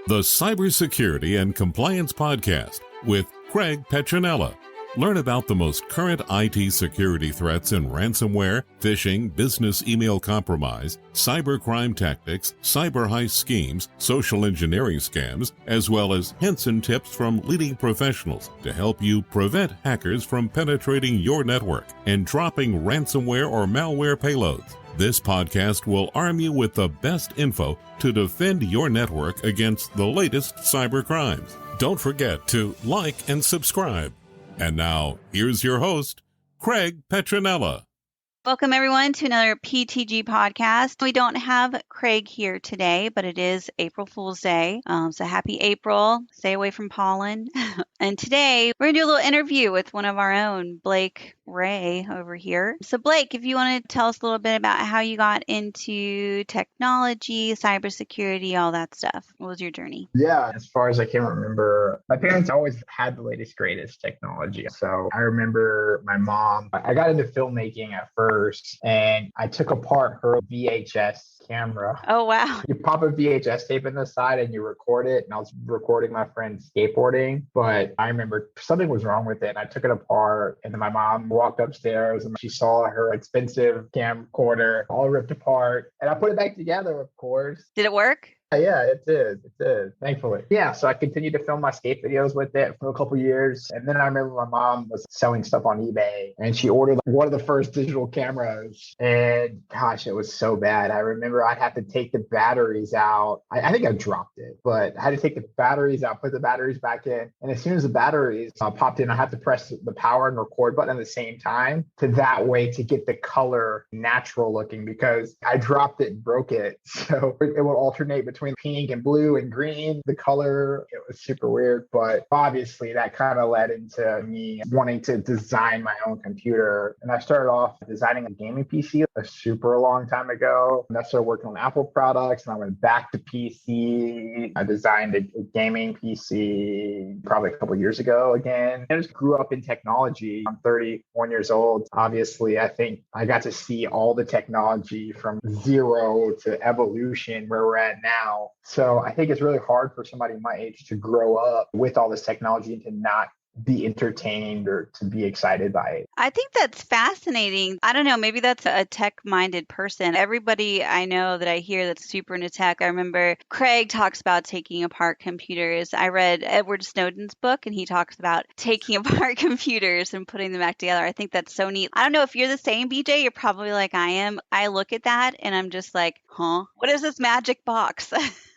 the Cybersecurity and Compliance Podcast with Craig Petronella. Learn about the most current IT security threats in ransomware, phishing, business email compromise, cybercrime tactics, cyber heist schemes, social engineering scams, as well as hints and tips from leading professionals to help you prevent hackers from penetrating your network and dropping ransomware or malware payloads. This podcast will arm you with the best info to defend your network against the latest cyber crimes. Don't forget to like and subscribe. And now, here's your host, Craig Petronella. Welcome, everyone, to another PTG podcast. We don't have Craig here today, but it is April Fool's Day. So happy April. Stay away from pollen. And today, we're going to do a little interview with one of our own, Blake Ray, over here. So, Blake, if you want to tell us a little bit about how you got into technology, cybersecurity, all that stuff. What was your journey? Yeah, as far as I can remember, my parents always had the latest, greatest technology. So I remember my mom, I got into filmmaking at first, and I took apart her VHS camera. Oh, wow. You pop a VHS tape in the side and you record it. And I was recording my friend skateboarding, but I remember something was wrong with it. And I took it apart, and then my mom walked upstairs and she saw her expensive camcorder all ripped apart. And I put it back together, of course. Did it work? Yeah, it did. It did, thankfully. Yeah, so I continued to film my skate videos with it for a couple of years. And then I remember my mom was selling stuff on eBay, and she ordered one of the first digital cameras. And gosh, it was so bad. I remember I'd have to take the batteries out. I think I dropped it, but I had to take the batteries out, put the batteries back in. And as soon as the batteries popped in, I had to press the power and record button at the same time to that way to get the color natural looking, because I dropped it and broke it. So it would alternate between pink and blue and green, the color. It was super weird, but obviously that kind of led into me wanting to design my own computer. And I started off designing a gaming PC a super long time ago. And I started working on Apple products, and I went back to PC. I designed a gaming PC probably a couple of years ago again. I just grew up in technology. I'm 31 years old. Obviously, I think I got to see all the technology from zero to evolution where we're at now. So I think it's really hard for somebody my age to grow up with all this technology and to not be entertained or to be excited by it. I think that's fascinating. I don't know, maybe that's a tech-minded person. Everybody I know that I hear that's super into tech, I remember Craig talks about taking apart computers. I read Edward Snowden's book, and he talks about taking apart computers and putting them back together. I think that's so neat. I don't know if you're the same, BJ. You're probably like I am. I look at that and I'm just like, huh? What is this magic box?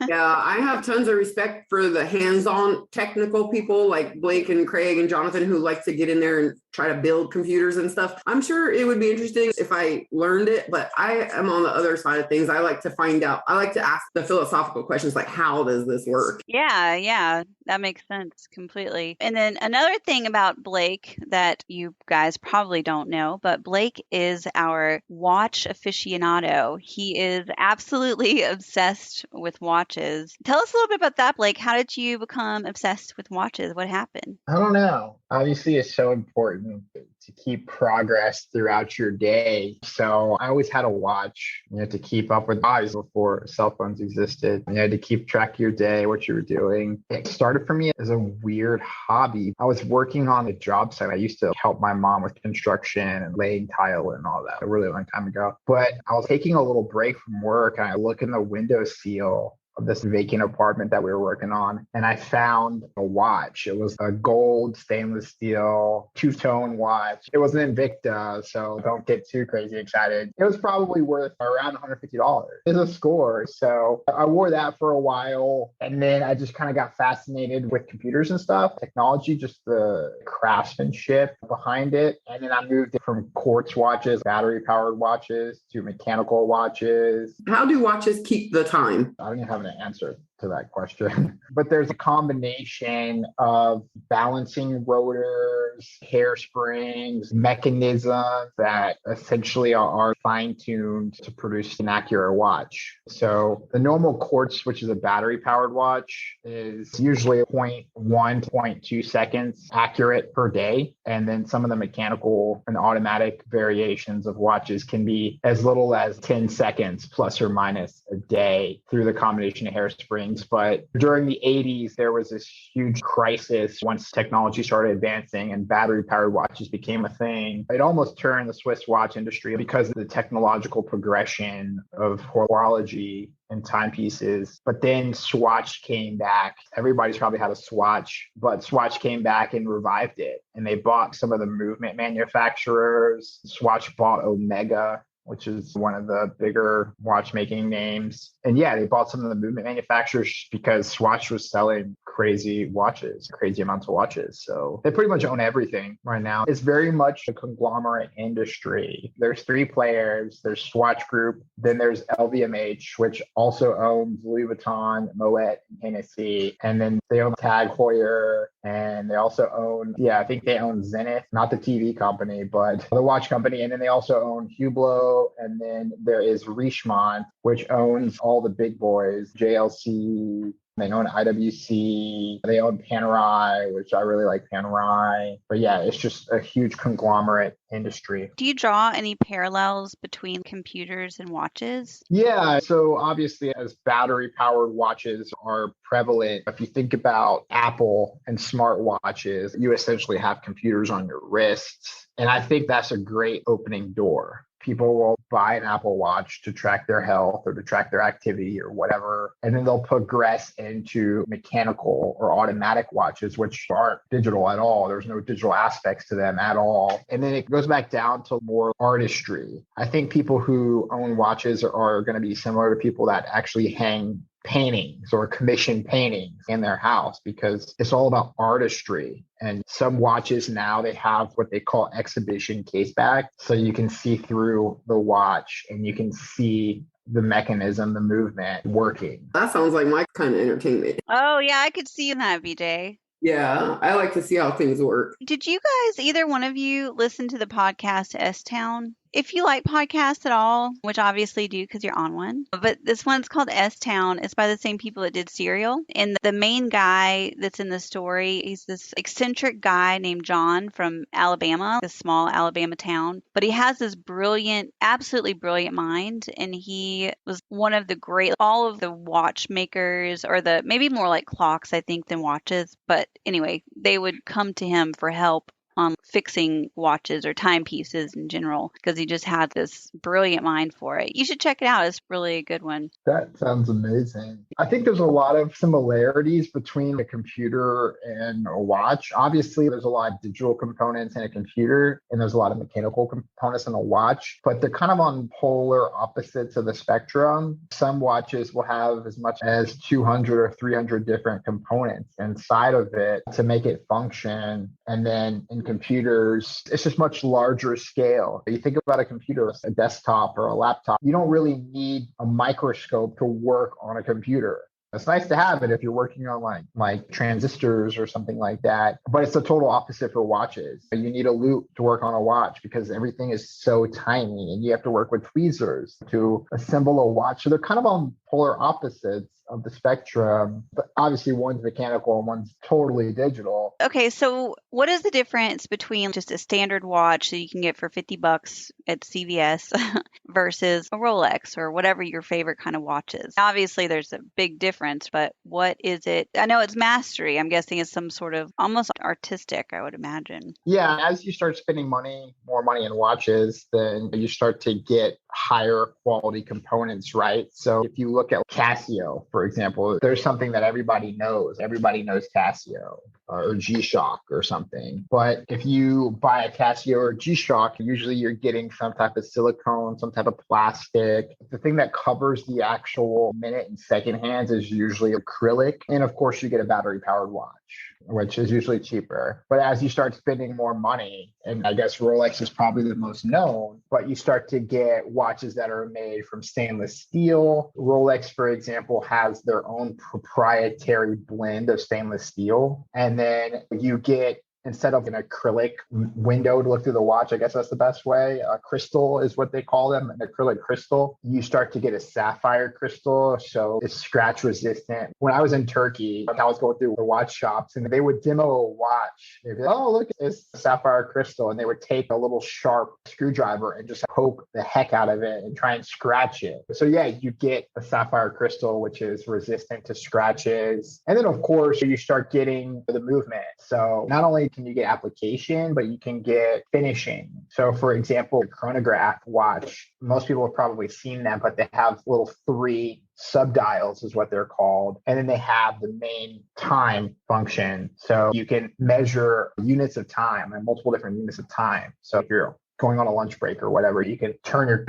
Yeah, I have tons of respect for the hands-on technical people like Blake and Craig and Jonathan who like to get in there and try to build computers and stuff. I'm sure it would be interesting if I learned it, but I am on the other side of things. I like to find out. I like to ask the philosophical questions like, how does this work? Yeah, that makes sense completely. And then another thing about Blake that you guys probably don't know, but Blake is our watch aficionado. He is absolutely obsessed with watches. Tell us a little bit about that, Blake. How did you become obsessed with watches? What happened? I don't know. Obviously, it's so important to keep progress throughout your day. So I always had a watch, to keep up with eyes before cell phones existed. You had to keep track of your day, what you were doing. It started for me as a weird hobby. I was working on a job site. I used to help my mom with construction and laying tile and all that a really long time ago. But I was taking a little break from work, and I look in the window sill of this vacant apartment that we were working on, and I found a watch. It was a gold stainless steel two-tone watch. It was an Invicta, so don't get too crazy excited. It was probably worth around $150. It's a score. So I wore that for a while, and then I just kind of got fascinated with computers and stuff, technology, just the craftsmanship behind it. And then I moved from quartz watches, battery-powered watches, to mechanical watches. How do watches keep the time? I don't even have an answer to that question. But there's a combination of balancing rotors, hairsprings, mechanisms that essentially are fine-tuned to produce an accurate watch. So the normal quartz, which is a battery-powered watch, is usually 0.1 to 0.2 seconds accurate per day. And then some of the mechanical and automatic variations of watches can be as little as 10 seconds plus or minus a day through the combination of hairsprings times, but during the 80s, there was this huge crisis once technology started advancing and battery powered watches became a thing. It almost turned the Swiss watch industry because of the technological progression of horology and timepieces. But then Swatch came back. Everybody's probably had a Swatch, but Swatch came back and revived it. And they bought some of the movement manufacturers. Swatch bought Omega, which is one of the bigger watchmaking names. And yeah, they bought some of the movement manufacturers because Swatch was selling crazy amounts of watches. So they pretty much own everything right now. It's very much a conglomerate industry. There's 3 players. There's Swatch Group. Then there's LVMH, which also owns Louis Vuitton, Moet, and Hennessy. And then they own Tag Heuer. And they also own, I think they own Zenith, not the TV company, but the watch company. And then they also own Hublot. And then there is Richemont, which owns all the big boys, JLC. They own IWC. They own Panerai, which I really like Panerai. But yeah, it's just a huge conglomerate industry. Do you draw any parallels between computers and watches? Yeah. So obviously, as battery powered watches are prevalent, if you think about Apple and smartwatches, you essentially have computers on your wrists. And I think that's a great opening door. People will buy an Apple Watch to track their health or to track their activity or whatever. And then they'll progress into mechanical or automatic watches, which aren't digital at all. There's no digital aspects to them at all. And then it goes back down to more artistry. I think people who own watches are going to be similar to people that actually hang paintings or commission paintings in their house because it's all about artistry. And some watches now, they have what they call exhibition case back. So you can see through the watch and you can see the mechanism, the movement working. That sounds like my kind of entertainment. Oh, yeah, I could see that, BJ. Yeah, I like to see how things work. Did you guys, either one of you, listen to the podcast S-Town? If you like podcasts at all, which obviously you do because you're on one, but this one's called S-Town. It's by the same people that did Serial. And the main guy that's in the story, he's this eccentric guy named John from Alabama, this small Alabama town. But he has this brilliant, absolutely brilliant mind. And he was one of the great, all of the watchmakers, or the maybe more like clocks, I think, than watches. But anyway, they would come to him for help on fixing watches or timepieces in general because he just had this brilliant mind for it. You should check it out. It's really a good one. That sounds amazing. I think there's a lot of similarities between a computer and a watch. Obviously, there's a lot of digital components in a computer and there's a lot of mechanical components in a watch, but they're kind of on polar opposites of the spectrum. Some watches will have as much as 200 or 300 different components inside of it to make it function. And then in computers, it's just much larger scale. You think about a computer, a desktop or a laptop, you don't really need a microscope to work on a computer. It's nice to have it if you're working on like transistors or something like that, but it's the total opposite for watches. You need a loupe to work on a watch because everything is so tiny and you have to work with tweezers to assemble a watch. So they're kind of on polar opposites of the spectrum, but obviously one's mechanical and one's totally digital. Okay, so what is the difference between just a standard watch that you can get for $50 at CVS versus a Rolex or whatever your favorite kind of watch is? Obviously, there's a big difference, but what is it? I know it's mastery. I'm guessing it's some sort of almost artistic, I would imagine. Yeah, as you start spending more money in watches, then you start to get higher quality components, right? So if you look at Casio, for example, there's something that everybody knows. Everybody knows Casio or G-Shock or something. But if you buy a Casio or G-Shock, usually you're getting some type of silicone, some type of plastic. The thing that covers the actual minute and second hands is usually acrylic. And of course, you get a battery powered watch, which is usually cheaper. But as you start spending more money, and I guess Rolex is probably the most known, but you start to get watches that are made from stainless steel. Rolex, for example, has their own proprietary blend of stainless steel. And then you get instead of an acrylic window to look through the watch, I guess that's the best way. Crystal is what they call them, an acrylic crystal. You start to get a sapphire crystal, so it's scratch resistant. When I was in Turkey, I was going through the watch shops and they would demo a watch. They'd be like, oh, look at this sapphire crystal. And they would take a little sharp screwdriver and just poke the heck out of it and try and scratch it. So yeah, you get a sapphire crystal, which is resistant to scratches. And then of course, you start getting the movement. So not only can you get application, but you can get finishing. So for example, a chronograph watch, most people have probably seen them, but they have little 3 subdials is what they're called. And then they have the main time function. So you can measure units of time and multiple different units of time. So if you're going on a lunch break or whatever, you can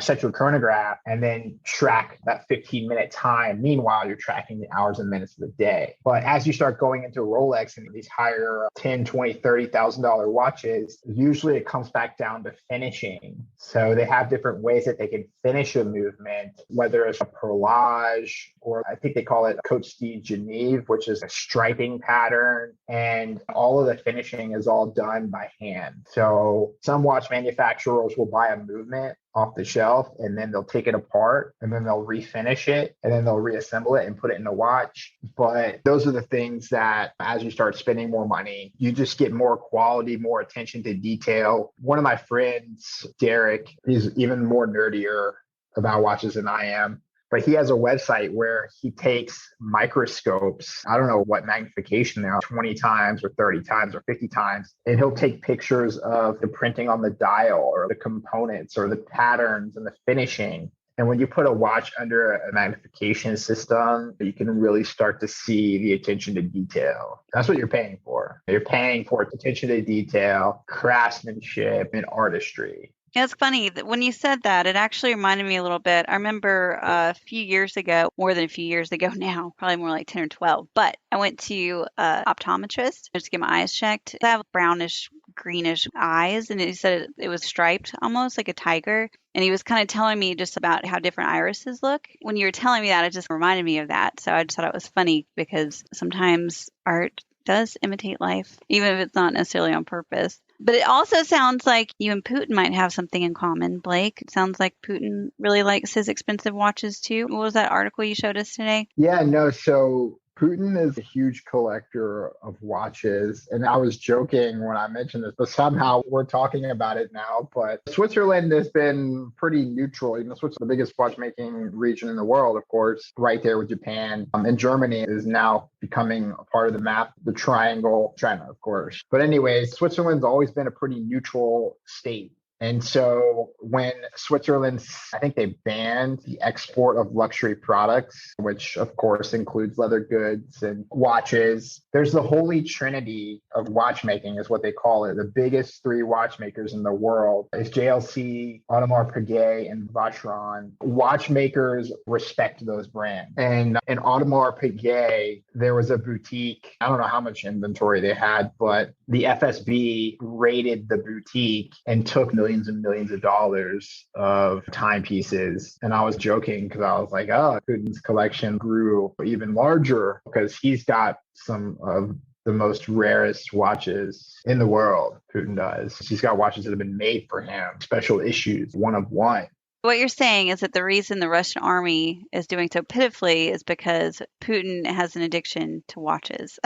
set your chronograph and then track that 15-minute time. Meanwhile, you're tracking the hours and minutes of the day. But as you start going into Rolex and these higher $10, $20, $30,000 watches, usually it comes back down to finishing. So they have different ways that they can finish a movement, whether it's a perlage, or I think they call it Cote de Genève, which is a striping pattern. And all of the finishing is all done by hand. So some watch manufacturers will buy a movement off the shelf and then they'll take it apart and then they'll refinish it and then they'll reassemble it and put it in a watch. But those are the things that as you start spending more money, you just get more quality, more attention to detail. One of my friends, Derek, he's even more nerdier about watches than I am. But he has a website where he takes microscopes, I don't know what magnification they are, 20 times or 30 times or 50 times. And he'll take pictures of the printing on the dial or the components or the patterns and the finishing. And when you put a watch under a magnification system, you can really start to see the attention to detail. That's what you're paying for. You're paying for attention to detail, craftsmanship, and artistry. Yeah, it's funny that when you said that, it actually reminded me a little bit. I remember a few years ago, more than a few years ago now, probably more like 10 or 12, but I went to an optometrist just to get my eyes checked. I have brownish, greenish eyes, and he said it was striped almost like a tiger. And he was kind of telling me just about how different irises look. When you were telling me that, it just reminded me of that. So I just thought it was funny because sometimes art does imitate life, even if it's not necessarily on purpose. But it also sounds like you and Putin might have something in common, Blake. It sounds like Putin really likes his expensive watches too. What was that article you showed us today? Yeah, no. So Putin is a huge collector of watches. And I was joking when I mentioned this, but somehow we're talking about it now. But Switzerland has been pretty neutral. Switzerland's the biggest watchmaking region in the world, of course, right there with Japan. And Germany is now becoming a part of the map, the triangle, China, of course. But anyways, Switzerland's always been a pretty neutral state. And so when Switzerland, I think they banned the export of luxury products, which of course includes leather goods and watches. There's the holy trinity of watchmaking is what they call it. The biggest 3 watchmakers in the world is JLC, Audemars Piguet, and Vacheron. Watchmakers respect those brands. And in Audemars Piguet, there was a boutique. I don't know how much inventory they had, but the FSB raided the boutique and took millions and millions of dollars of timepieces. And I was joking because I was like, oh, Putin's collection grew even larger because he's got some of the most rarest watches in the world. Putin does. He's got watches that have been made for him, special issues, one of one. What you're saying is that the reason the Russian army is doing so pitifully is because Putin has an addiction to watches.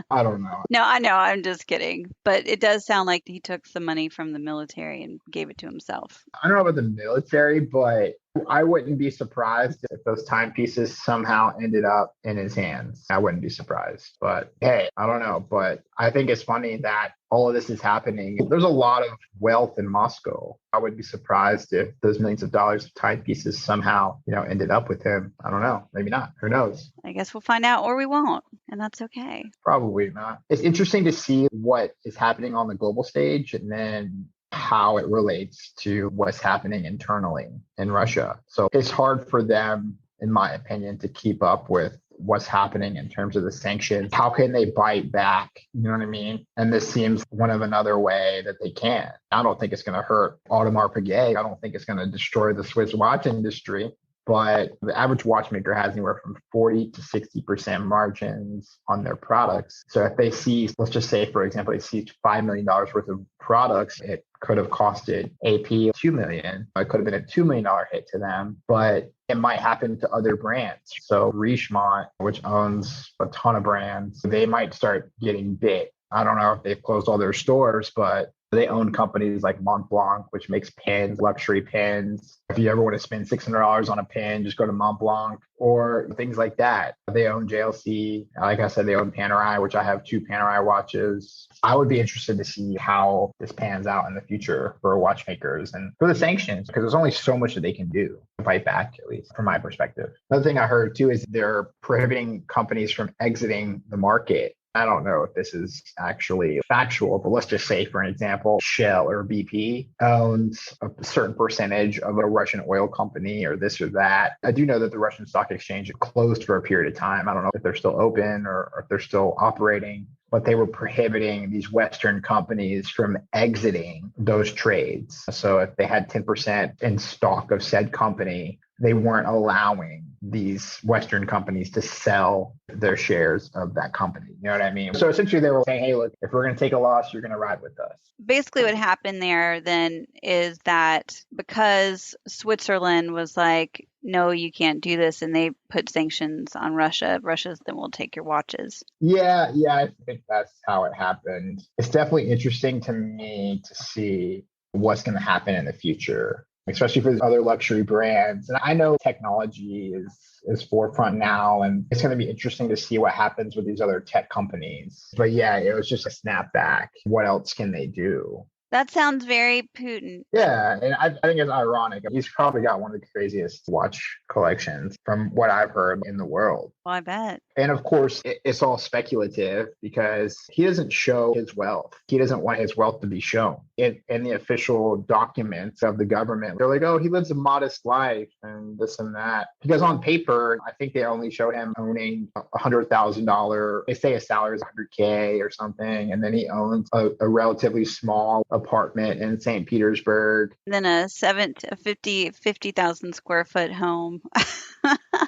I don't know. No, I know. I'm just kidding. But it does sound like he took some money from the military and gave it to himself. I don't know about the military, but I wouldn't be surprised if those timepieces somehow ended up in his hands. I wouldn't be surprised. But hey, I don't know. But I think it's funny that all of this is happening. There's a lot of wealth in Moscow. I wouldn't be surprised if those millions of dollars of timepieces somehow, ended up with him. I don't know. Maybe not. Who knows? I guess we'll find out or we won't. And that's okay. Probably not. It's interesting to see what is happening on the global stage and then how it relates to what's happening internally in Russia. So it's hard for them, in my opinion, to keep up with what's happening in terms of the sanctions. How can they bite back? You know what I mean? And this seems one of another way that they can. I don't think it's going to hurt Audemars Piguet. I don't think it's going to destroy the Swiss watch industry. but the average watchmaker has anywhere from 40 to 60% margins on their products. So if they see, let's just say, for example, they see $5 million worth of products, it could have costed AP $2 million. It could have been a $2 million hit to them, but it might happen to other brands. So Richemont, which owns a ton of brands, they might start getting bit. I don't know if they've closed all their stores, but they own companies like Montblanc, which makes pins, luxury pins. If you ever want to spend $600 on a pin, just go to Montblanc or things like that. They own JLC. Like I said, they own Panerai, which I have 2 Panerai watches. I would be interested to see how this pans out in the future for watchmakers and for the sanctions, because there's only so much that they can do to fight back, at least from my perspective. Another thing I heard too is they're prohibiting companies from exiting the market. I don't know if this is actually factual, but let's just say, for an example, Shell or BP owns a certain percentage of a Russian oil company or this or that. I do know that the Russian stock exchange closed for a period of time. I don't know if they're still open or if they're still operating, but they were prohibiting these Western companies from exiting those trades. So if they had 10% in stock of said company, they weren't allowing these Western companies to sell their shares of that company. You know what I mean? So essentially they were saying, hey, look, if we're going to take a loss, you're going to ride with us. Basically what happened there then is that because Switzerland was like, no, you can't do this, and they put sanctions on Russia's then will take your watches. Yeah, I think that's how it happened. It's definitely interesting to me to see what's going to happen in the future, especially for other luxury brands. And I know technology is forefront now, and it's going to be interesting to see what happens with these other tech companies. But yeah, it was just a snapback. What else can they do? That sounds very Putin. Yeah, and I think it's ironic. He's probably got one of the craziest watch collections from what I've heard in the world. Well, I bet. And of course, it's all speculative because he doesn't show his wealth. He doesn't want his wealth to be shown. In the official documents of the government, they're like, oh, he lives a modest life and this and that. Because on paper, I think they only show him owning $100,000. They say his salary is $100K or something. And then he owns a relatively small apartment in St. Petersburg. And then a 50,000 square foot home.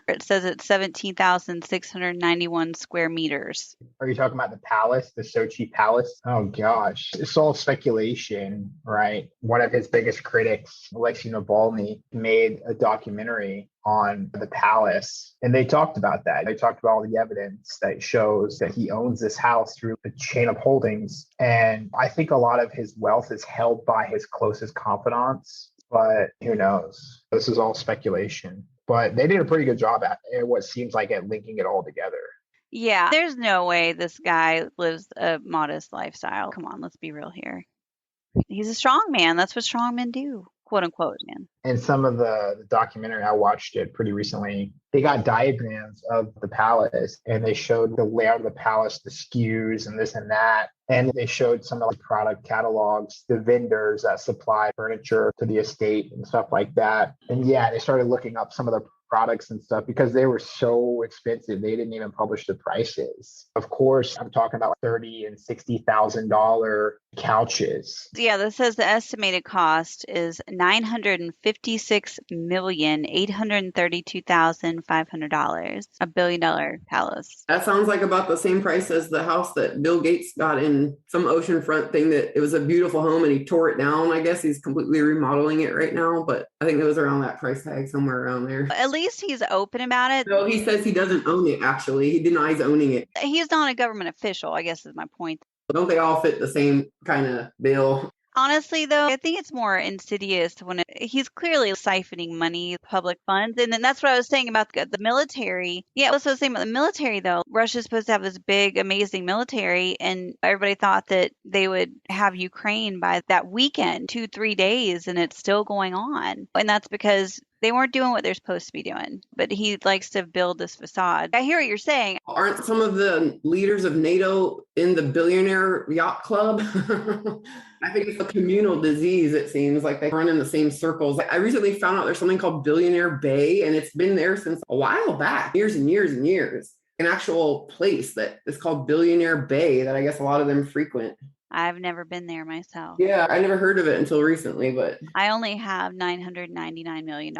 It says it's 17,691 square meters. Are you talking about the palace, the Sochi palace? Oh gosh, it's all speculation, right? One of his biggest critics, Alexei Navalny, made a documentary on the palace, and they talked about that. They talked about all the evidence that shows that he owns this house through a chain of holdings. And I think a lot of his wealth is held by his closest confidants, but who knows? This is all speculation. But they did a pretty good job at what seems like at linking it all together. Yeah, there's no way this guy lives a modest lifestyle. Come on, let's be real here. He's a strong man. That's what strong men do, quote unquote, man. And some of the documentary, I watched it pretty recently, they got diagrams of the palace and they showed the layout of the palace, the SKUs and this and that. And they showed some of the product catalogs, the vendors that supply furniture to the estate and stuff like that. And yeah, they started looking up some of the products and stuff because they were so expensive. They didn't even publish the prices. Of course, I'm talking about $30,000 and $60,000 couches. Yeah, this says the estimated cost is $956,832,500. $1 billion palace. That sounds like about the same price as the house that Bill Gates got in some oceanfront thing. That it was a beautiful home and he tore it down. I guess he's completely remodeling it right now, but I think it was around that price tag, somewhere around there. At least he's open about it. No, he says he doesn't own it, actually. He denies owning it. He's not a government official, I guess is my point. Don't they all fit the same kind of bill? Honestly, though, I think it's more insidious when he's clearly siphoning money, public funds. And then that's what I was saying about the military. Yeah, that's what I was saying about the military, though. Russia's supposed to have this big, amazing military, and everybody thought that they would have Ukraine by that weekend, 2-3 days, and it's still going on. And that's because they weren't doing what they're supposed to be doing. But he likes to build this facade. I hear what you're saying. Aren't some of the leaders of NATO in the billionaire yacht club? I think it's a communal disease, it seems like they run in the same circles. I recently found out there's something called Billionaire Bay, and it's been there since a while back, years and years and years. An actual place that is called Billionaire Bay that I guess a lot of them frequent. I've never been there myself. Yeah, I never heard of it until recently, but I only have $999 million.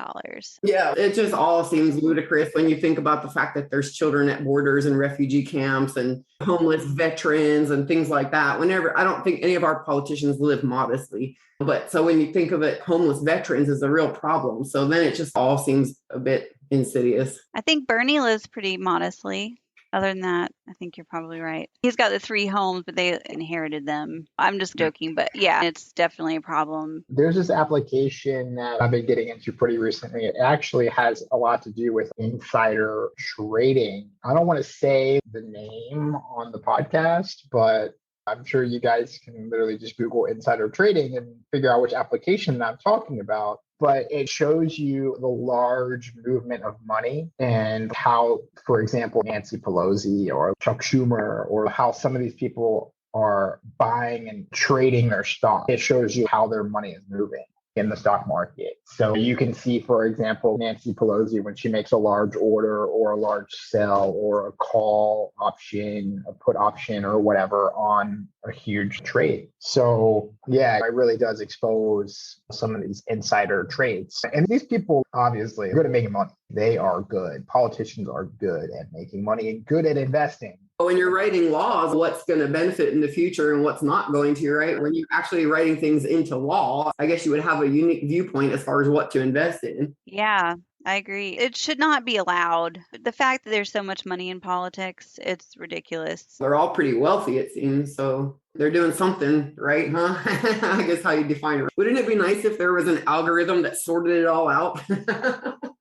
yeah, it just all seems ludicrous when you think about the fact that there's children at borders and refugee camps and homeless veterans and things like that. Whenever, I don't think any of our politicians live modestly, but so when you think of it, homeless veterans is a real problem. So then it just all seems a bit insidious. I think Bernie lives pretty modestly. Other than that, I think you're probably right. He's got the 3 homes, but they inherited them. I'm just joking, but yeah, it's definitely a problem. There's this application that I've been getting into pretty recently. It actually has a lot to do with insider trading. I don't want to say the name on the podcast, but I'm sure you guys can literally just Google insider trading and figure out which application I'm talking about. But it shows you the large movement of money and how, for example, Nancy Pelosi or Chuck Schumer, or how some of these people are buying and trading their stock. It shows you how their money is moving in the stock market. So you can see, for example, Nancy Pelosi, when she makes a large order or a large sell or a call option, a put option or whatever on a huge trade. So yeah, it really does expose some of these insider trades. And these people obviously are good at making money. They are good. Politicians are good at making money and good at investing. When you're writing laws, what's going to benefit in the future and what's not going to, right? When you're actually writing things into law, I guess you would have a unique viewpoint as far as what to invest in. Yeah, I agree. It should not be allowed. The fact that there's so much money in politics, it's ridiculous. They're all pretty wealthy, it seems. So they're doing something, right? Huh? I guess how you define it. Wouldn't it be nice if there was an algorithm that sorted it all out?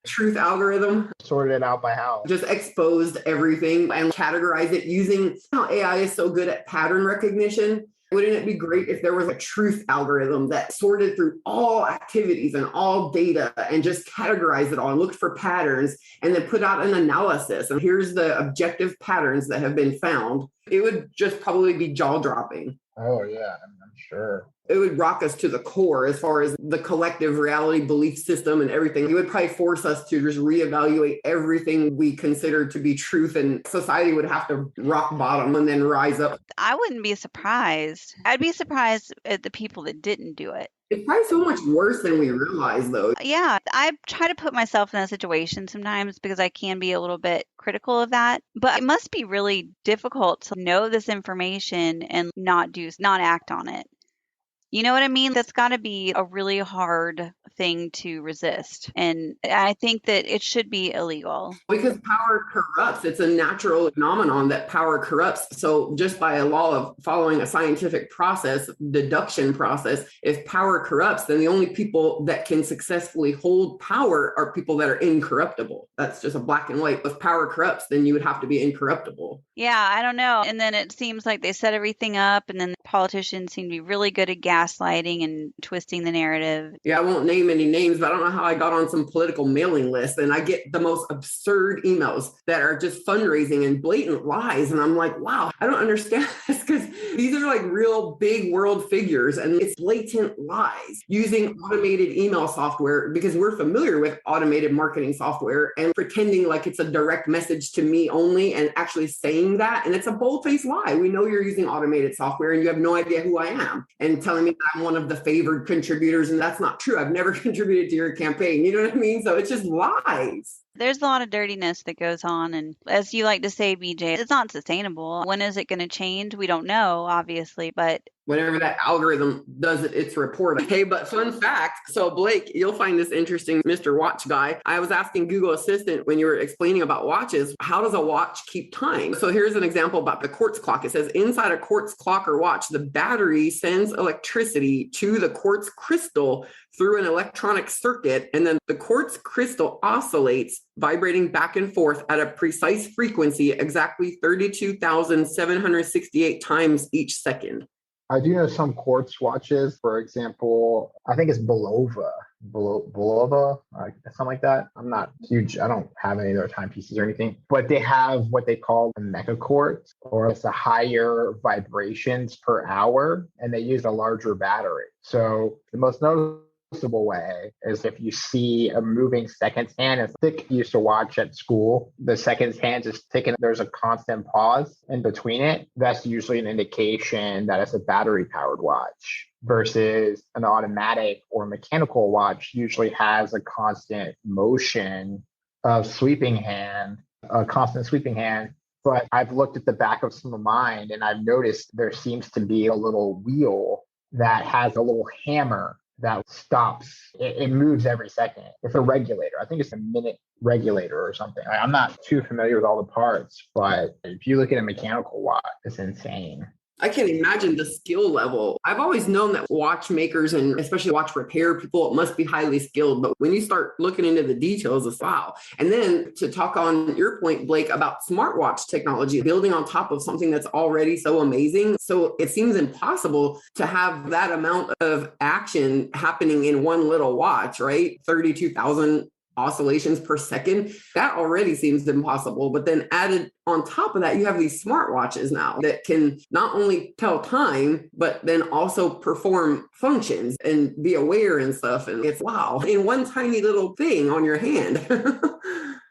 Truth algorithm. Sorted it out by how? Just exposed everything and categorized it using how AI is so good at pattern recognition. Wouldn't it be great if there was a truth algorithm that sorted through all activities and all data and just categorized it all and looked for patterns and then put out an analysis? And here's the objective patterns that have been found. It would just probably be jaw-dropping. Oh, yeah, I'm sure. It would rock us to the core as far as the collective reality belief system and everything. It would probably force us to just reevaluate everything we consider to be truth, and society would have to rock bottom and then rise up. I wouldn't be surprised. I'd be surprised at the people that didn't do it. It's probably so much worse than we realize, though. Yeah, I try to put myself in that situation sometimes because I can be a little bit critical of that. But it must be really difficult to know this information and not act on it. You know what I mean? That's got to be a really hard thing to resist. And I think that it should be illegal. Because power corrupts. It's a natural phenomenon that power corrupts. So just by a law of following a scientific process, deduction process, if power corrupts, then the only people that can successfully hold power are people that are incorruptible. That's just a black and white. If power corrupts, then you would have to be incorruptible. Yeah, I don't know. And then it seems like they set everything up, and then the politicians seem to be really good at gaslighting and twisting the narrative. Yeah, I won't name any names, but I don't know how I got on some political mailing list and I get the most absurd emails that are just fundraising and blatant lies. And I'm like, wow, I don't understand this, because these are like real big world figures and it's blatant lies using automated email software, because we're familiar with automated marketing software, and pretending like it's a direct message to me only and actually saying that. And it's a bold-faced lie. We know you're using automated software and you have no idea who I am, and telling me that I'm one of the favored contributors. And that's not true. I've never contributed to your campaign. You know what I mean? So it's just lies. There's a lot of dirtiness that goes on. And as you like to say, BJ, it's not sustainable. When is it going to change? We don't know, obviously, but whenever that algorithm does its report. Okay, but fun fact. So Blake, you'll find this interesting, Mr. Watch guy. I was asking Google Assistant when you were explaining about watches, how does a watch keep time? So here's an example about the quartz clock. It says inside a quartz clock or watch, the battery sends electricity to the quartz crystal through an electronic circuit, and then the quartz crystal oscillates, vibrating back and forth at a precise frequency, exactly 32,768 times each second. I do know some quartz watches, for example, I think it's Bulova, something like that. I'm not huge. I don't have any of their timepieces or anything, but they have what they call a mega quartz, or it's a higher vibrations per hour, and they use a larger battery. So the most noticeable noticeable way is if you see a moving seconds hand. It's thick used to watch at school. The seconds hand is thick and there's a constant pause in between it. That's usually an indication that it's a battery powered watch versus an automatic or mechanical watch usually has a constant motion of sweeping hand, a constant sweeping hand. But I've looked at the back of some of mine and I've noticed there seems to be a little wheel that has a little hammer that stops. It moves every second. It's a regulator. I think it's a minute regulator or something. I'm not too familiar with all the parts, but if you look at a mechanical watch, it's insane. I can't imagine the skill level. I've always known that watchmakers and especially watch repair people must be highly skilled. But when you start looking into the details, it's wow. And then to talk on your point, Blake, about smartwatch technology, building on top of something that's already so amazing. So it seems impossible to have that amount of action happening in one little watch, right? 32,000 oscillations per second. That already seems impossible. But then added on top of that, you have these smartwatches now that can not only tell time, but then also perform functions and be aware and stuff. And it's wow, in one tiny little thing on your hand.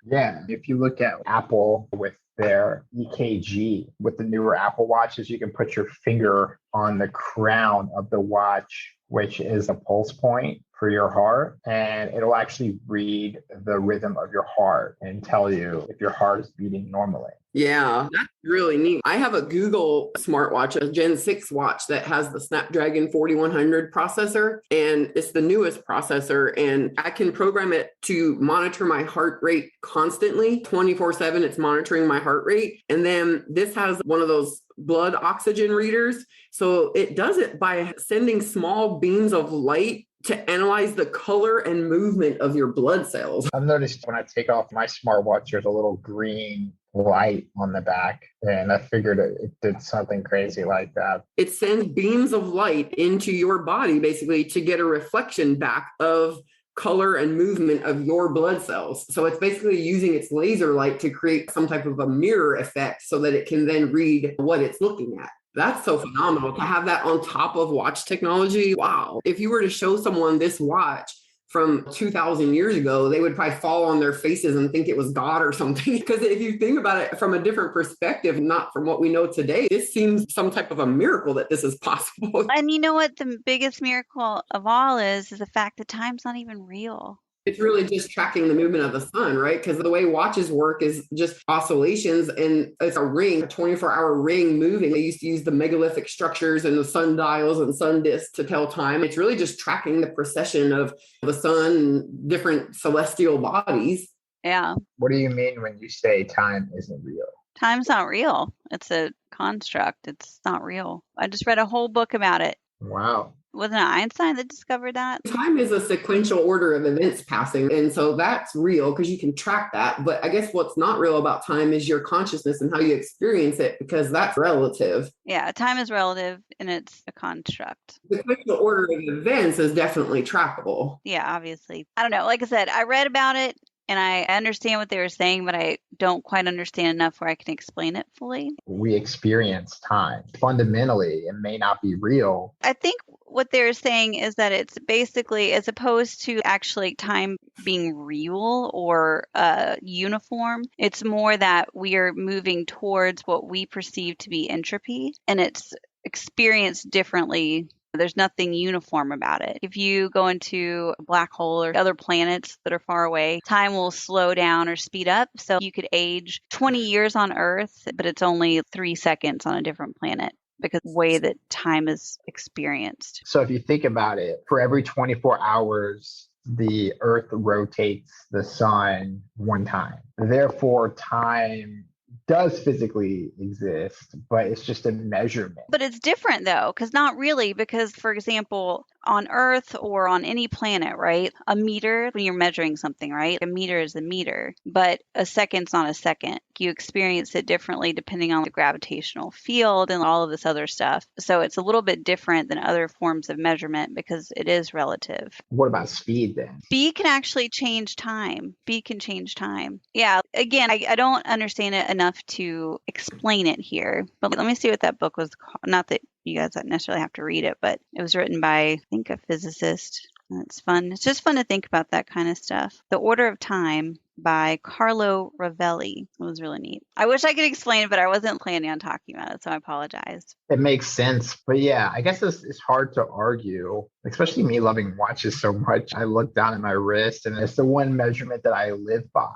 Yeah. If you look at Apple with their EKG, with the newer Apple watches, you can put your finger on the crown of the watch, which is a pulse point for your heart, and it'll actually read the rhythm of your heart and tell you if your heart is beating normally. Yeah, that's really neat. I have a Google smartwatch, a Gen 6 watch that has the Snapdragon 4100 processor, and it's the newest processor, and I can program it to monitor my heart rate constantly, 24/7. It's monitoring my heart rate. And then this has one of those blood oxygen readers. So it does it by sending small beams of light to analyze the color and movement of your blood cells. I've noticed when I take off my smartwatch, there's a little green light on the back, and I figured it did something crazy like that. It sends beams of light into your body basically to get a reflection back of color and movement of your blood cells. So it's basically using its laser light to create some type of a mirror effect so that it can then read what it's looking at. That's so phenomenal to have that on top of watch technology. Wow. If you were to show someone this watch from 2000 years ago, they would probably fall on their faces and think it was God or something. Because if you think about it from a different perspective, not from what we know today, this seems some type of a miracle that this is possible. And you know what the biggest miracle of all is the fact that time's not even real. It's really just tracking the movement of the sun, right? Because the way watches work is just oscillations, and it's a ring, a 24-hour ring moving. They used to use the megalithic structures and the sundials and sun disks to tell time. It's really just tracking the precession of the sun and different celestial bodies. Yeah. What do you mean when you say time isn't real? Time's not real. It's a construct. It's not real. I just read a whole book about it. Wow. Wasn't it Einstein that discovered that? Time is a sequential order of events passing. And so that's real because you can track that. But I guess what's not real about time is your consciousness and how you experience it, because that's relative. Yeah, time is relative and it's a construct. The sequential order of events is definitely trackable. Yeah, obviously. I don't know. Like I said, I read about it and I understand what they were saying, but I don't quite understand enough where I can explain it fully. We experience time. Fundamentally, it may not be real. I think what they're saying is that it's basically, as opposed to actually time being real or uniform, it's more that we are moving towards what we perceive to be entropy, and it's experienced differently. There's nothing uniform about it. If you go into a black hole or other planets that are far away, time will slow down or speed up. So you could age 20 years on Earth, but it's only 3 seconds on a different planet because of the way that time is experienced. So if you think about it, for every 24 hours, the Earth rotates the sun one time. Therefore, time does physically exist, but it's just a measurement. But it's different though, because not really, because for example, on Earth or on any planet, right? A meter, when you're measuring something, right? A meter is a meter, but a second's not a second. You experience it differently depending on the gravitational field and all of this other stuff. So it's a little bit different than other forms of measurement because it is relative. What about speed then? Speed can actually change time. Speed can change time. Yeah, again, I don't understand it enough to explain it here, but let me see what that book was called. Not that you guys necessarily have to read it, but it was written by, I think, a physicist. That's fun. It's just fun to think about that kind of stuff. The Order of Time by Carlo Rovelli. It was really neat. I wish I could explain it, but I wasn't planning on talking about it, so I apologize. It makes sense. But yeah, I guess it's hard to argue, especially me loving watches so much. I look down at my wrist and it's the one measurement that I live by.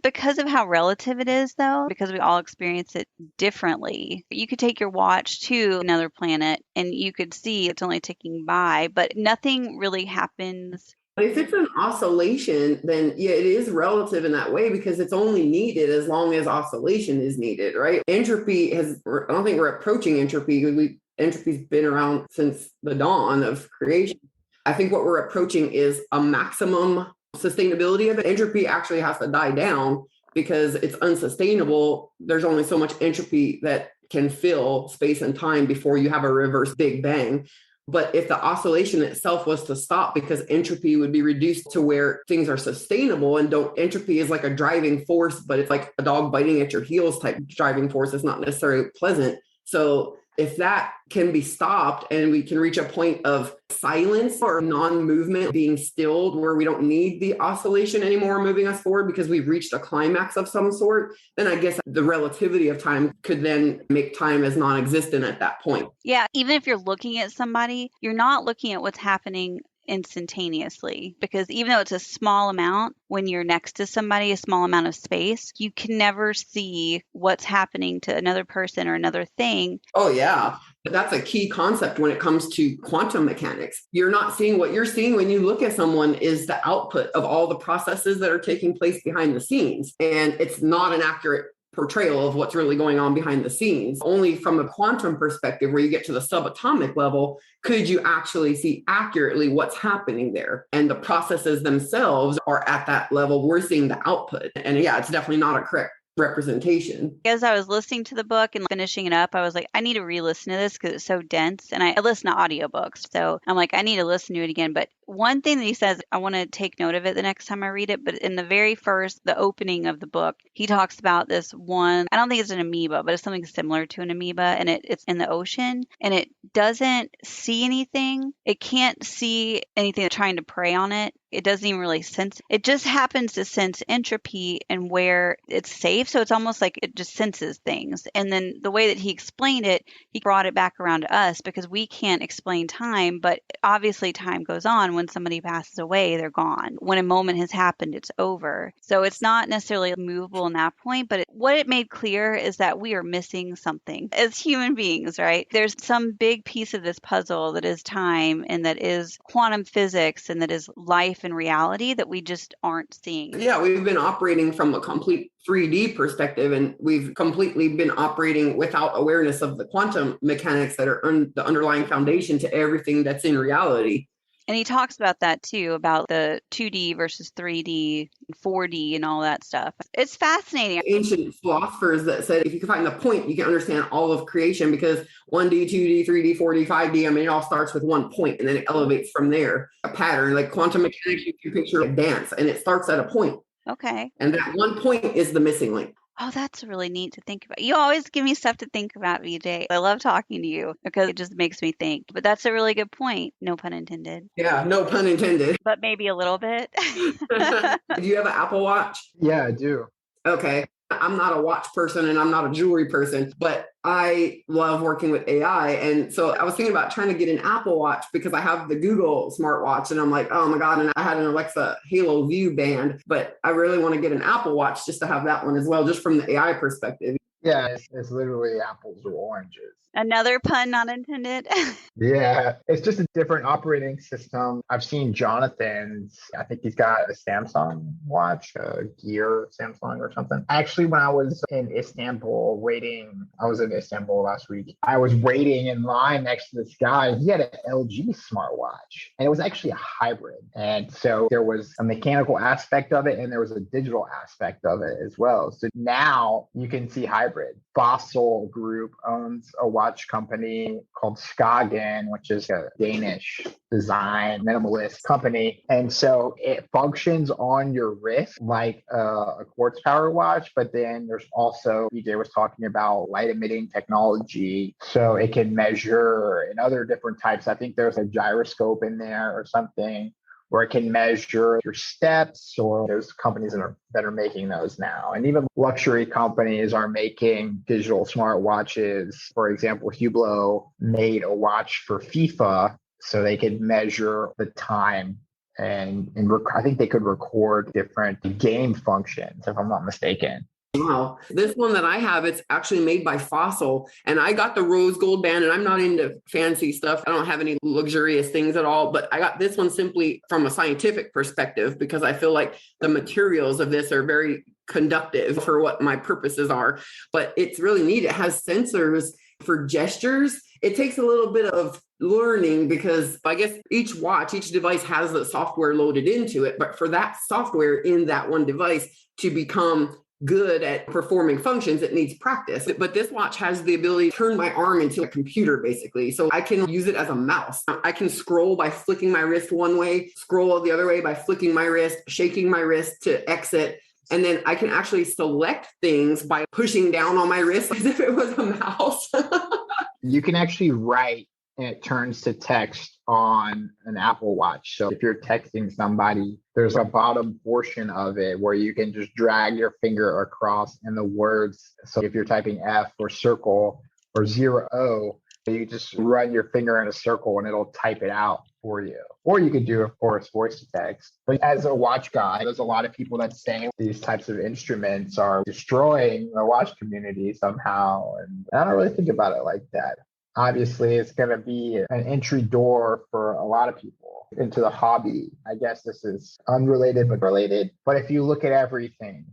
Because of how relative it is, though, because we all experience it differently. You could take your watch to another planet and you could see it's only ticking by, but nothing really happens. But if it's an oscillation, then yeah, it is relative in that way because it's only needed as long as oscillation is needed, right? Entropy I don't think we're approaching entropy. Entropy's been around since the dawn of creation. I think what we're approaching is a maximum sustainability of it. Entropy actually has to die down because it's unsustainable. There's only so much entropy that can fill space and time before you have a reverse Big Bang. But if the oscillation itself was to stop because entropy would be reduced to where things are sustainable and entropy is like a driving force, but it's like a dog biting at your heels type driving force. It's not necessarily pleasant. So if that can be stopped and we can reach a point of silence or non-movement being stilled where we don't need the oscillation anymore moving us forward because we've reached a climax of some sort, then I guess the relativity of time could then make time as non-existent at that point. Yeah, even if you're looking at somebody, you're not looking at what's happening instantaneously because even though it's a small amount, when you're next to somebody, a small amount of space, you can never see what's happening to another person or another thing. Oh, yeah. That's a key concept when it comes to quantum mechanics. You're not seeing what you're seeing when you look at someone is the output of all the processes that are taking place behind the scenes. And it's not an accurate portrayal of what's really going on behind the scenes. Only from a quantum perspective, where you get to the subatomic level, could you actually see accurately what's happening there. And the processes themselves are at that level. We're seeing the output. And yeah, it's definitely not a correct representation. As I was listening to the book and finishing it up, I was like, I need to re-listen to this because it's so dense. And I listen to audiobooks. So I'm like, I need to listen to it again. But one thing that he says, I want to take note of it the next time I read it. But in the very first, the opening of the book, he talks about this one, I don't think it's an amoeba, but it's something similar to an amoeba. And it's in the ocean and it doesn't see anything. It can't see anything that's trying to prey on it. It doesn't even really sense. It just happens to sense entropy and where it's safe. So it's almost like it just senses things. And then the way that he explained it, he brought it back around to us because we can't explain time, but obviously time goes on. When somebody passes away, they're gone. When a moment has happened, it's over. So it's not necessarily movable in that point, but what it made clear is that we are missing something as human beings, right? There's some big piece of this puzzle that is time and that is quantum physics and that is life and reality that we just aren't seeing. Yeah, we've been operating from a complete 3D perspective, and we've completely been operating without awareness of the quantum mechanics that are the underlying foundation to everything that's in reality. And he talks about that too, about the 2D versus 3D, 4D and all that stuff. It's fascinating. Ancient philosophers that said if you can find the point, you can understand all of creation because 1D, 2D, 3D, 4D, 5D, I mean, it all starts with one point and then it elevates from there. A pattern, like quantum mechanics, you can picture a dance and it starts at a point. Okay. And that one point is the missing link. Oh, that's really neat to think about. You always give me stuff to think about, VJ. I love talking to you because it just makes me think. But that's a really good point. No pun intended. Yeah, no pun intended. But maybe a little bit. Do you have an Apple Watch? Yeah, I do. Okay. I'm not a watch person and I'm not a jewelry person, but I love working with AI. And so I was thinking about trying to get an Apple Watch because I have the Google smartwatch and I'm like, oh my God. And I had an Alexa Halo View band, but I really want to get an Apple Watch just to have that one as well, just from the AI perspective. Yeah, it's literally apples or oranges. Another pun not intended. Yeah, it's just a different operating system. I've seen Jonathan's, I think he's got a Samsung watch, a Gear Samsung or something. Actually, when I was in Istanbul I was in Istanbul last week. I was waiting in line next to this guy. He had an LG smartwatch and it was actually a hybrid. And so there was a mechanical aspect of it and there was a digital aspect of it as well. So now you can see hybrid. Fossil Group owns a watch company called Skagen, which is a Danish design minimalist company. And so it functions on your wrist like a quartz power watch, but then there's also, BJ was talking about light emitting technology. So it can measure in other different types. I think there's a gyroscope in there or something where it can measure your steps, or there's companies that are making those now. And even luxury companies are making digital smartwatches. For example, Hublot made a watch for FIFA so they could measure the time and I think they could record different game functions, if I'm not mistaken. Wow. This one that I have, it's actually made by Fossil, and I got the rose gold band, and I'm not into fancy stuff. I don't have any luxurious things at all, but I got this one simply from a scientific perspective because I feel like the materials of this are very conductive for what my purposes are. But it's really neat. It has sensors for gestures. It takes a little bit of learning because I guess each device has the software loaded into it, but for that software in that one device to become good at performing functions, it needs practice. But this watch has the ability to turn my arm into a computer, basically. So I can use it as a mouse. I can scroll by flicking my wrist one way, scroll the other way by flicking my wrist, shaking my wrist to exit. And then I can actually select things by pushing down on my wrist as if it was a mouse. You can actually write and it turns to text on an Apple Watch. So if you're texting somebody, there's a bottom portion of it where you can just drag your finger across and the words. So if you're typing F or circle or 0, you just run your finger in a circle and it'll type it out for you. Or you could do, of course, voice to text. But as a watch guy, there's a lot of people that say these types of instruments are destroying the watch community somehow. And I don't really think about it like that. Obviously, it's going to be an entry door for a lot of people into the hobby. I guess this is unrelated, but related. But if you look at everything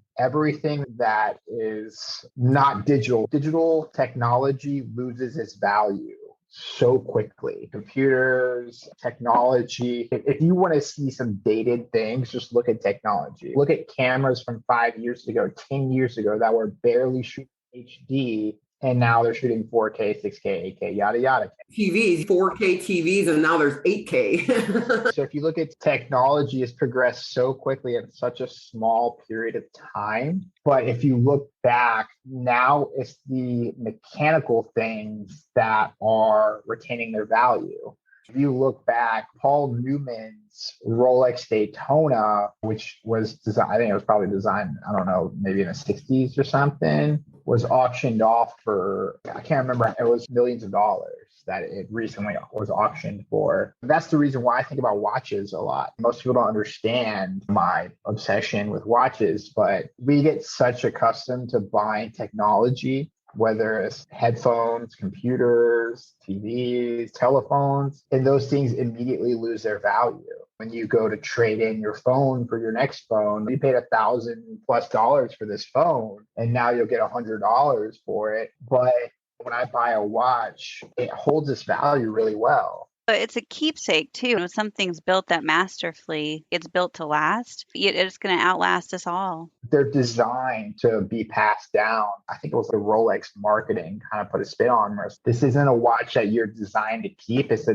that is not digital technology loses its value so quickly. Computers, technology. If you want to see some dated things, just look at technology. Look at cameras from 5 years ago, 10 years ago that were barely shooting HD. And now they're shooting 4K, 6K, 8K, yada, yada. TVs, 4K TVs, and now there's 8K. So if you look at technology, it's progressed so quickly in such a small period of time. But if you look back, now it's the mechanical things that are retaining their value. If you look back, Paul Newman's Rolex Daytona, which was designed, I think it was probably designed, I don't know, maybe in the 60s or something, was auctioned off for, I can't remember, it was millions of dollars that it recently was auctioned for. That's the reason why I think about watches a lot. Most people don't understand my obsession with watches, but we get such accustomed to buying technology, whether it's headphones, computers, TVs, telephones, and those things immediately lose their value. When you go to trade in your phone for your next phone, you paid $1,000+ for this phone, and now you'll get $100 for it. But when I buy a watch, it holds its value really well. But it's a keepsake too. When something's built that masterfully, it's built to last. It's going to outlast us all. They're designed to be passed down. I think it was the Rolex marketing kind of put a spin on this. This isn't a watch that you're designed to keep. It's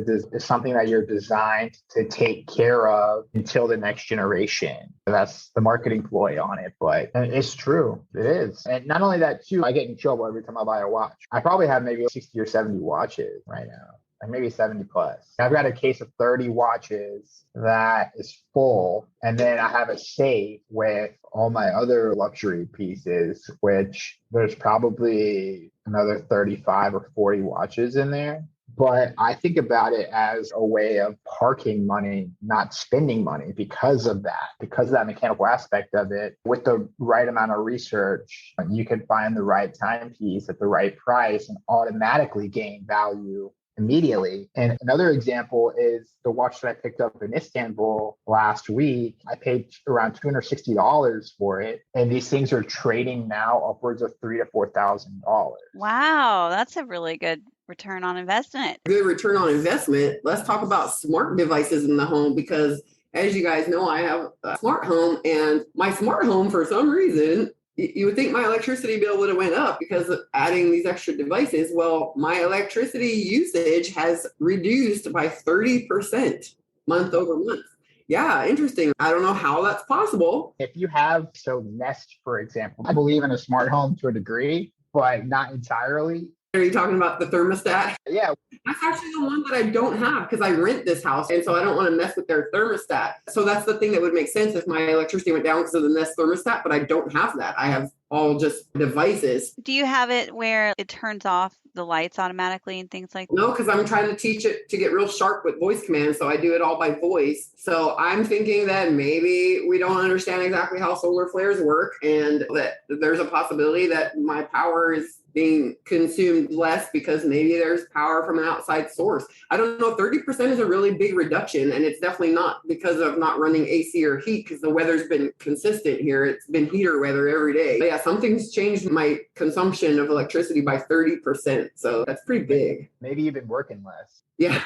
something that you're designed to take care of until the next generation. That's the marketing ploy on it, but it's true. It is. And not only that too, I get in trouble every time I buy a watch. I probably have maybe 60 or 70 watches right now. Maybe 70+. I've got a case of 30 watches that is full. And then I have a safe with all my other luxury pieces, which there's probably another 35 or 40 watches in there. But I think about it as a way of parking money, not spending money because of that mechanical aspect of it. With the right amount of research, you can find the right timepiece at the right price and automatically gain value immediately. And another example is the watch that I picked up in Istanbul last week. I paid around $260 for it. And these things are trading now upwards of $3,000 to $4,000. Wow, that's a really good return on investment. Good return on investment. Let's talk about smart devices in the home, because as you guys know, I have a smart home, and my smart home, for some reason, you would think my electricity bill would have went up because of adding these extra devices. Well, my electricity usage has reduced by 30% month over month. Yeah, interesting. I don't know how that's possible. If you have, Nest, for example, I believe in a smart home to a degree, but not entirely. Are you talking about the thermostat? Yeah. That's actually the one that I don't have because I rent this house. And so I don't want to mess with their thermostat. So that's the thing that would make sense if my electricity went down because of the Nest thermostat, but I don't have that. I have all just devices. Do you have it where it turns off the lights automatically and things like that? No, because I'm trying to teach it to get real sharp with voice commands. So I do it all by voice. So I'm thinking that maybe we don't understand exactly how solar flares work and that there's a possibility that my power is being consumed less because maybe there's power from an outside source. I don't know. 30% is a really big reduction. And it's definitely not because of not running AC or heat because the weather's been consistent here. It's been heater weather every day. But yeah, something's changed my consumption of electricity by 30%. So that's pretty big. Maybe you've been working less. Yeah,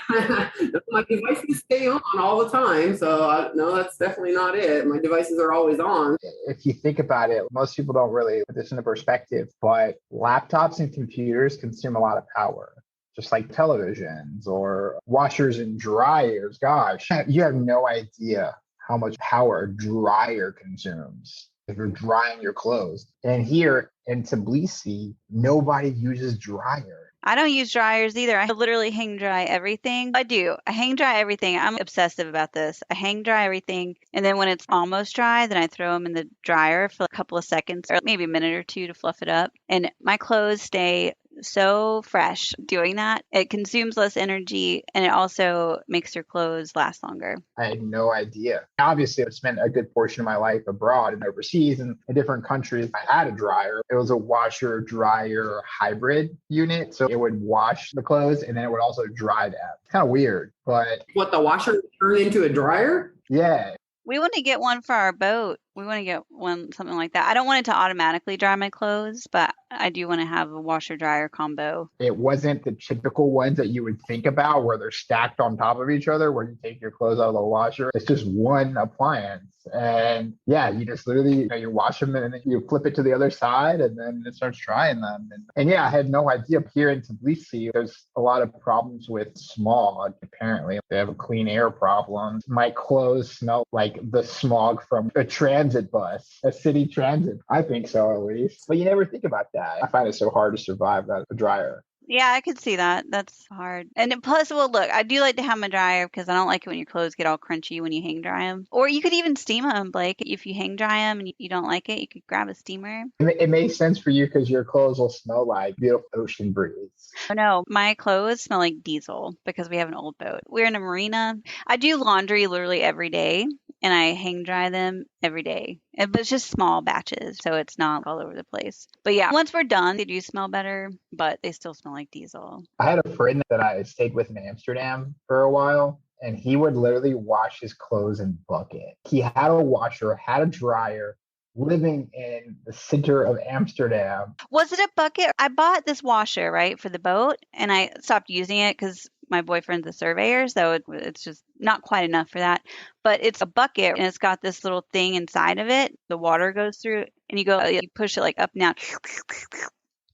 my devices stay on all the time. So no, that's definitely not it. My devices are always on. If you think about it, most people don't really put this into perspective, but laptops and computers consume a lot of power, just like televisions or washers and dryers. Gosh, you have no idea how much power a dryer consumes if you're drying your clothes. And here in Tbilisi, nobody uses dryers. I don't use dryers either. I literally hang dry everything. I do. I hang dry everything. I'm obsessive about this. I hang dry everything. And then when it's almost dry, then I throw them in the dryer for a couple of seconds or maybe a minute or two to fluff it up. And my clothes stay so fresh doing that. It consumes less energy and it also makes your clothes last longer. I had no idea. Obviously, I've spent a good portion of my life abroad and overseas and in different countries. I had a dryer. It was a washer dryer hybrid unit. So it would wash the clothes and then it would also dry them. It's kind of weird, but what, the washer would turn into a dryer? Yeah. We want to get one for our boat. We want to get one, something like that. I don't want it to automatically dry my clothes, but I do want to have a washer dryer combo. It wasn't the typical ones that you would think about where they're stacked on top of each other, where you take your clothes out of the washer. It's just one appliance. And yeah, you just literally, you wash them and then you flip it to the other side and then it starts drying them. And yeah, I had no idea. Here in Tbilisi, there's a lot of problems with smog. Apparently, they have a clean air problem. My clothes smell like the smog from a transit bus, a city transit. I think so, at least. But you never think about that. I find it so hard to survive without a dryer. Yeah, I could see that. That's hard. And plus, well, look, I do like to have my dryer because I don't like it when your clothes get all crunchy when you hang dry them. Or you could even steam them, Blake. If you hang dry them and you don't like it, you could grab a steamer. It makes sense for you because your clothes will smell like beautiful ocean breeze. Oh, no, my clothes smell like diesel because we have an old boat. We're in a marina. I do laundry literally every day. And I hang dry them every day. But it's just small batches, so it's not all over the place. But yeah, once we're done, they do smell better, but they still smell like diesel. I had a friend that I stayed with in Amsterdam for a while, and he would literally wash his clothes in bucket. He had a washer, had a dryer, living in the center of Amsterdam. Was it a bucket? I bought this washer, right, for the boat, and I stopped using it because my boyfriend's a surveyor, so it's just not quite enough for that. But it's a bucket, and it's got this little thing inside of it. The water goes through, and you push it like up and down.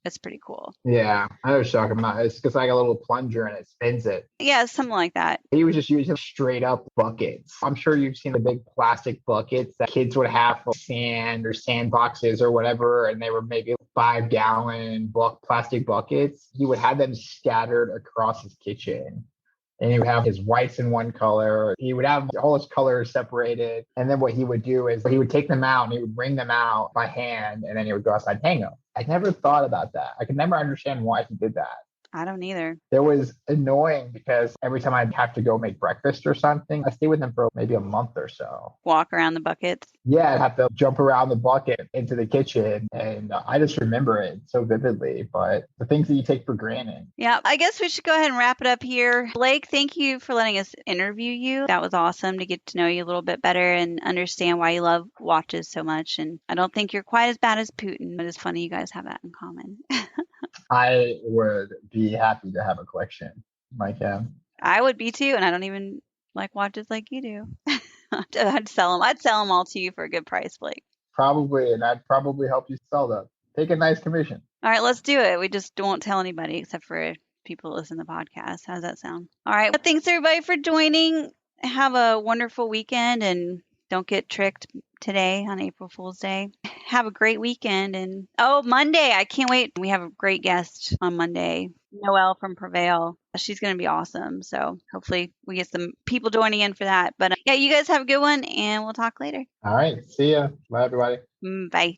It's pretty cool. Yeah, I know what you're talking about. It's just like a little plunger and it spins it. Yeah, something like that. He was just using straight up buckets. I'm sure you've seen the big plastic buckets that kids would have for sand or sand boxes or whatever, and they were maybe 5-gallon plastic buckets. He would have them scattered across his kitchen. And he would have his whites in one color. He would have all his colors separated. And then what he would do is he would take them out and he would bring them out by hand. And then he would go outside and hang them. I never thought about that. I could never understand why he did that. I don't either. It was annoying because every time I'd have to go make breakfast or something, I stayed with him for maybe a month or so. Walk around the buckets. Yeah, I'd have to jump around the bucket into the kitchen. And I just remember it so vividly, but the things that you take for granted. Yeah, I guess we should go ahead and wrap it up here. Blake, thank you for letting us interview you. That was awesome to get to know you a little bit better and understand why you love watches so much. And I don't think you're quite as bad as Putin, but it's funny you guys have that in common. I would be happy to have a collection like him. I would be too, and I don't even like watches like you do. I'd sell them. I'd sell them all to you for a good price, Blake. Probably, and I'd probably help you sell them. Take a nice commission. All right, let's do it. We just won't tell anybody except for people that listen to the podcast. How's that sound? All right. Well, thanks everybody for joining. Have a wonderful weekend, and don't get tricked today on April Fool's Day. have a great weekend. And Monday, I can't wait. We have a great guest on Monday, Noelle from Prevail. She's going to be awesome. So hopefully we get some people joining in for that. But yeah, you guys have a good one, and we'll talk later. All right. See ya. Bye, everybody. Bye.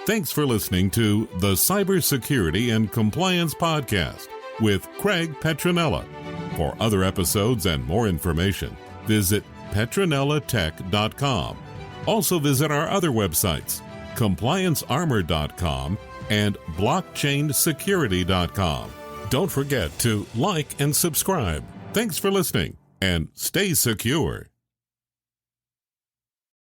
Thanks for listening to the Cybersecurity and Compliance Podcast with Craig Petronella. For other episodes and more information, visit petronellatech.com. Also visit our other websites, compliancearmor.com and blockchainsecurity.com. Don't forget to like and subscribe. Thanks for listening, and stay secure.